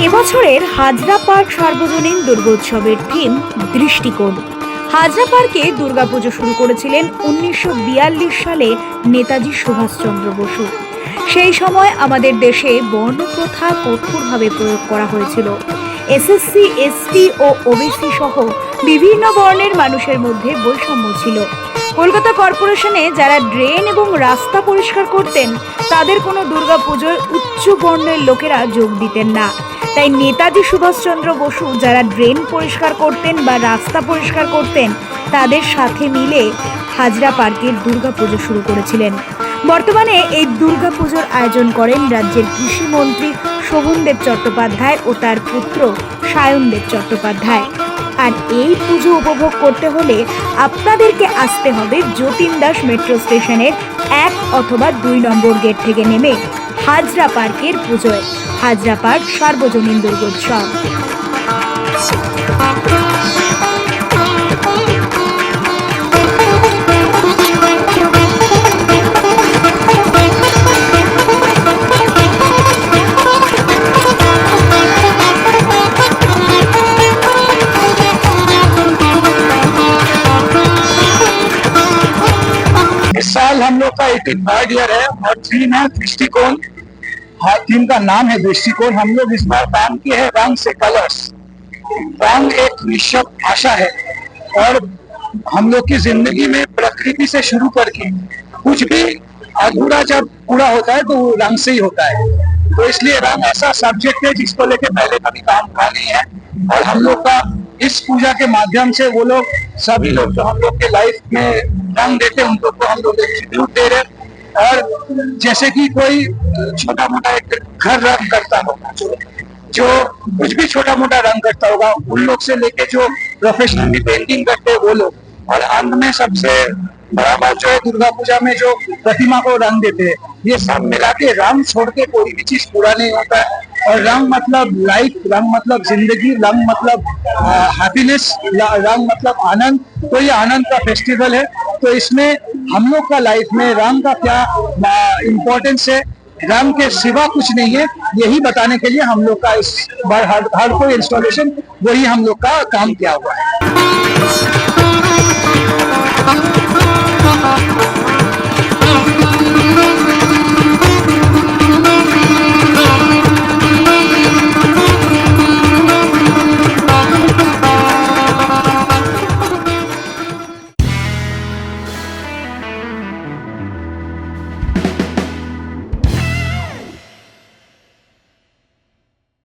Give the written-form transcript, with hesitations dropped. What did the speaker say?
এবছরের হাজরা পার্ক সার্বজনীন দুর্গোৎসবের থিম দৃষ্টিকোণ। হাজরা পার্কে দুর্গাপুজো শুরু করেছিলেন 1942 সালে নেতাজি সুভাষচন্দ্র বসু। সেই সময় আমাদের দেশে বর্ণপ্রথা কঠোরভাবে প্রয়োগ করা হয়েছিল। এসএসসি, এসটি ও ওবিসি সহ বিভিন্ন বর্ণের মানুষের মধ্যে বৈষম্য ছিল। কলকাতা কর্পোরেশনে যারা ড্রেন এবং রাস্তা পরিষ্কার করতেন তাদের কোনো দুর্গাপুজোয় উচ্চ বর্ণের লোকেরা যোগ দিতেন না। তাই নেতাজি সুভাষচন্দ্র বসু যারা ড্রেন পরিষ্কার করতেন বা রাস্তা পরিষ্কার করতেন তাদের সাথে মিলে হাজরা পার্কের দুর্গাপুজো শুরু করেছিলেন। বর্তমানে এই দুর্গাপুজোর আয়োজন করেন রাজ্যের কৃষিমন্ত্রী শোভনদেব চট্টোপাধ্যায় ও তার পুত্র সায়নদেব চট্টোপাধ্যায়। আর এই পুজো উপভোগ করতে হলে আপনাদেরকে আসতে হবে যতীন দাস মেট্রো স্টেশনের 1 অথবা 2 নম্বর গেট থেকে নেমে হাজরা পার্কের পুজোয়। হাজরা পার্ক সার্বজনীন দুর্গোৎসব। इस साल हम लोग का 83rd ईयर है और थीम है दृष्टिकोण। थीम का नाम है दृष्टिकोण। हम लोग इस बार काम किए हैं रंग से कलर्स। रंग एक निःशब्द भाषा है और हम लोग की जिंदगी में प्रकृति से शुरू करके कुछ भी अधूरा जब पूरा होता है तो वो रंग से ही होता है। तो इसलिए रंग ऐसा सब्जेक्ट है जिसको लेके पहले कभी काम हुआ नहीं है और हम लोग का इस पूजा के माध्यम से वो लोग सभी लोग जो हम लोग के लाइफ में रंग देते हैं उनको तो हम लोग एक ट्रिब्यूट दे रहे हैं। और जैसे कि कोई छोटा मोटा एक घर रंग करता होगा, जो कुछ भी छोटा मोटा रंग करता होगा, उन लोग से लेके जो प्रोफेशनली पेंटिंग करते हैं वो लोग, और अंत में सबसे बड़ा बात जो है दुर्गा पूजा में जो प्रतिमा को रंग देते हैं, ये सब मिला के रंग छोड़ के कोई भी चीज पूरा नहीं होता है। और रंग मतलब लाइफ, रंग मतलब जिंदगी, रंग मतलब हैप्पीनेस, रंग मतलब आनंद। तो ये आनंद का फेस्टिवल है। तो इसमें हम लोग का लाइफ में रंग का क्या इम्पोर्टेंस है, रंग के सिवा कुछ नहीं है, यही बताने के लिए हम लोग का इस बार हर कोई इंस्टॉलेशन वही हम लोग का काम किया हुआ है।